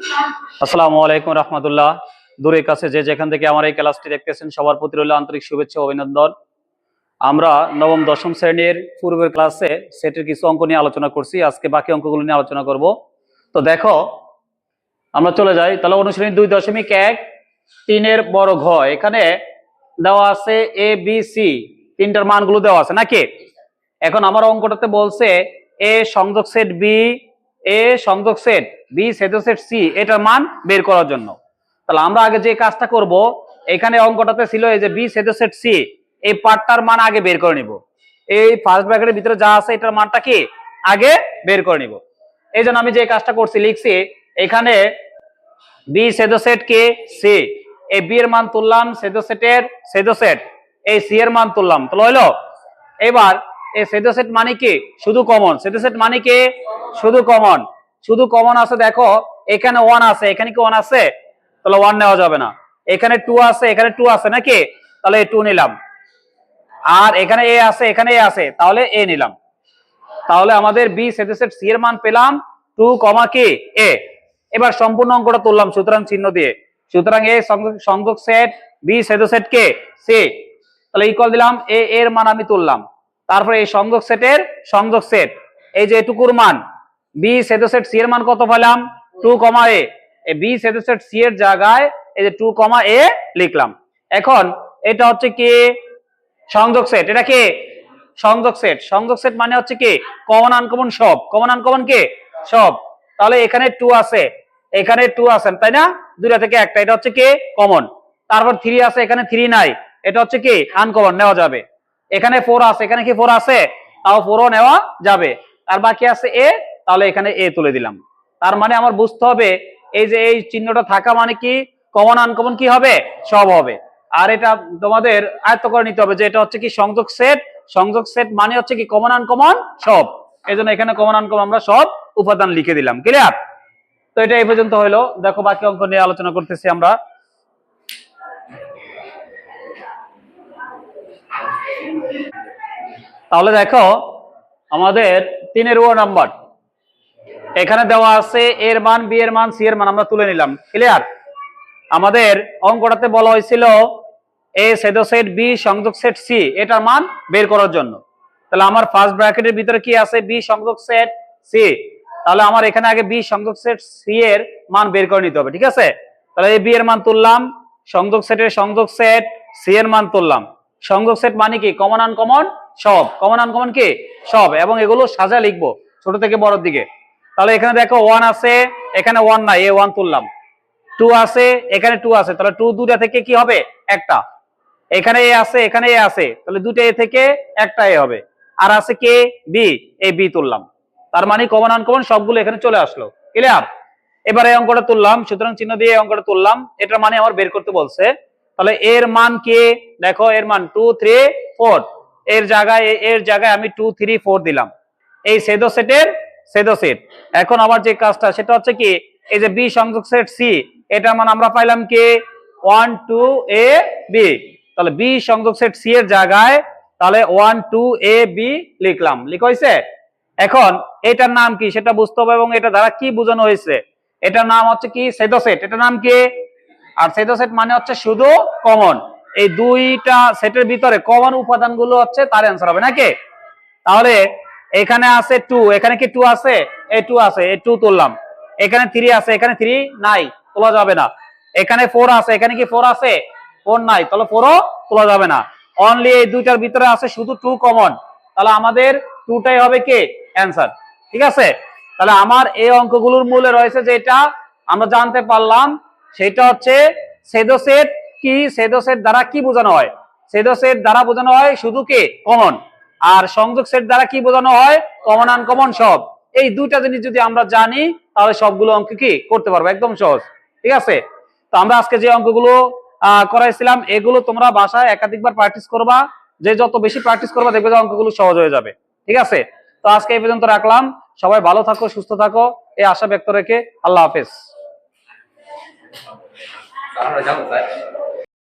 আসসালামু আলাইকুম রহমতুল্লাহ। দূরে কাছে যে যেখান থেকে আমার এই ক্লাসটি দেখতেছেন সবার প্রতি রইল আন্তরিক শুভেচ্ছা ও অভিনন্দন। আমরা নবম দশম শ্রেণীর পূর্বের ক্লাসে সেটের কিছু অঙ্ক নিয়ে আলোচনা করছি, আজকে বাকি অঙ্কগুলো নিয়ে আলোচনা করব। তো দেখো, আমরা চলে যাই তাহলে অনুশীলনী 2.1 3-এর বড় ঘ। এখানে দেওয়া আছে এ বি সি, তিনটার মানগুলো দেওয়া আছে নাকি। এখন আমার অঙ্কটাতে বলছে এ সংযোগ সেট বি, এ সংযোগ সেট বি ছেদ সেট সি, এটার মান বের করার জন্য। তাহলে আমরা আগে যে কাজটা করব, এখানে অঙ্কটাতে ছিল এই যে বি ছেদ সেট সি, এই পার্টটার মান আগে বের করে নিব। এই ফার্স্ট ব্র্যাকেটের ভিতরে যা আছে এটার মানটা কি আগে বের করে নিব। এই জন্য আমি যে কাজটা করছি, লিখছি এখানে বি ছেদ সেট কে সি, এই বি এর মান তুললাম, ছেদ সেটের ছেদ সেট এই সি এর মান তুললাম, তাহলে হলো। এবার এই ছেদ সেট মানে কি শুধু কমন, ছেদ সেট মানে কি শুধু কমন, শুধু কমন আছে। দেখো এখানে 1 আছে, এখানে কি 1 আছে, তাহলে 1 নেওয়া যাবে না। এখানে 2 আছে, এখানে 2 আছে নাকি, তাহলে 2 নিলাম। আর এখানে এ আছে, এখানে এ আছে, তাহলে এ নিলাম। তাহলে আমাদের বি ছেদ সেট সি এর মান পেলাম 2, কি এ। এবার সম্পূর্ণ অঙ্কটা তুললাম সুতরাং চিহ্ন দিয়ে। সুতরাং এ সংযোগ সেট বি ছেদ সেট কে সি, তাহলে ইকুয়াল দিলাম এ এর মান আমি তুললাম। তারপরে এই সংযোগ সেটের সংযোগ সেট, এই যে এটুকুর মান বি ছেদ সেট সি এর মান কত পেলাম 2, এ। এই বি ছেদ সেট সি এর জায়গায় এই যে 2, এ লিখলাম। এখন এটা হচ্ছে কি সংযোগ সেট, এটা কি সংযোগ সেট। সংযোগ সেট মানে হচ্ছে কি কমন আনকমন সব, কমন আনকমন কি সব। তাহলে এখানে 2 আছে, এখানে 2 আছে, তাই না, দুইটা থেকে একটা, এটা হচ্ছে কি কমন। তারপর 3 আছে, এখানে 3 নাই, এটা হচ্ছে কি আনকমন, নেওয়া যাবে। এখানে 4 আছে, এখানে কি 4 আছে, তাও 4ও নেওয়া যাবে। আর বাকি আছে এ, তাহলে এখানে এ তুলে দিলাম। তার মানে আমার বুঝতে হবে এই যে এই চিহ্নটা থাকা মানে কি কমন আনকমন কি হবে সব হবে। আর এটা তোমাদের আয়ত্ত করে নিতে হবে যে এটা হচ্ছে কি সংযোগ সেট, সংযোগ সেট মানে হচ্ছে কি কমন আনকমন সব। এই জন্য এখানে কমন আনকমন আমরা সব উপাদান লিখে দিলাম। ক্লিয়ার? তো এটা এই পর্যন্ত হলো। দেখো বাকি অঙ্ক নিয়ে আলোচনা করতেছি আমরা। তাহলে দেখো আমাদের 3-এর ও নাম্বার, এখানে দেওয়া আছে এর মান বি এর মান সি এর মান আমরা তুলে নিলাম। ক্লিয়ার? আমাদের অঙ্কটাতে বলা হয়েছিল এ ছেদ সেট বি সংযোগ সেট সি, এটার মান বের করার জন্য। তাহলে আমার ফার্স্ট ব্র্যাকেটের ভিতরে কি আছে বি সংযোগ সেট সি, তাহলে আমার এখানে আগে বি সংযোগ সেট সি এর মান বের করে নিতে হবে। ঠিক আছে? তাহলে এই বি এর মান তুললাম, সংযোগ সেটের সংযোগ সেট সি এর মান তুললাম। সংযোগ সেট মানে কি কমন আনকমন সব, কমন আনকমন কি সব, এবং এগুলো সাজা লিখবো ছোট থেকে বড়র দিকে। তাহলে এখানে দেখো 1 আছে, এখানে 1 নাই, এ 1 তুললাম। 2 আছে, এখানে 2 আছে, তাহলে 2 দুটা থেকে কি হবে একটা। এখানে এ আছে, এখানে এ আছে, তাহলে দুটো এ থেকে একটা এ হবে। আর আছে কে বি, এই বি তুললাম। তার মানে কমন আনকমন সবগুলো এখানে চলে আসলো। ক্লিয়ার? এবারে এই অঙ্কটা তুললাম, সুতরাং চিহ্ন দিয়ে এই অঙ্কটা তুললাম। এটার মানে আমার বের করতে বলছে। তাহলে এর মান কে, দেখো এর মান 2, 3, 4, এর জায়গায় আমি 2, 3, 4 দিলাম। এই ছেদ সেটের ছেদ সেট। এখন আমার যে কাজটা সেটা হচ্ছে কি এই যে বি সংযোগ সেট সি, এটার মান আমরা পাইলাম কি 1, 2, এ বি। তাহলে বি সংযোগ সেট সি এর জায়গায় তাহলে 1, 2, এ বি লিখলাম। লিখা হয়েছে? এখন এটার নাম কি সেটা বুঝতে হবে এবং এটা দ্বারা কি বোঝানো হয়েছে। এটার নাম হচ্ছে কি ছেদ সেট, এটার নাম কি। আর ছেদ সেট মানে হচ্ছে শুধু কমন, এই দুইটা সেটের ভিতরে কমন উপাদানগুলো হচ্ছে তার অ্যান্সার হবে নাকি। তাহলে এখানে আছে 2, এখানে কি 2 আছে, এই 2 আছে, এই 2 তুললাম। এখানে 3 আছে, এখানে 3 নাই, তোলা যাবে না। এখানে 4 আছে, এখানে কি 4 আছে, 4 নাই, তাহলে 4ও তোলা যাবে না। অনলি এই দুইটার ভিতরে আছে শুধু 2 কমন, তাহলে আমাদের 2টাই হবে কি অ্যান্সার। ঠিক আছে? তাহলে আমার এই অঙ্কগুলোর মূলে রয়েছে যেটা আমরা জানতে পারলাম সেটা হচ্ছে ছেদ সেট কি, ছেদ সেট দ্বারা কি বোঝানো হয়। ছেদ সেট দ্বারা বোঝানো হয় শুধু কি কমন, আর সংযোগ সেট দ্বারা কি বোঝানো হয় কমন আনকমন সব। এই দুইটা জিনিস যদি আমরা জানি তাহলে সবগুলো অঙ্ক কি করতে পারবো একদম সহজ। ঠিক আছে? তো আমরা আজকে যে অঙ্কগুলো করাইছিলাম এগুলো তোমরা বাসায় একাধিকবার প্র্যাকটিস করবা, যে যত বেশি প্র্যাকটিস করবা দেখবে যে অঙ্কগুলো সহজ হয়ে যাবে। ঠিক আছে? তো আজকে এই পর্যন্ত রাখলাম। সবাই ভালো থাকো, সুস্থ থাকো, এই আশা ব্যক্ত রেখে আল্লাহ হাফেজ।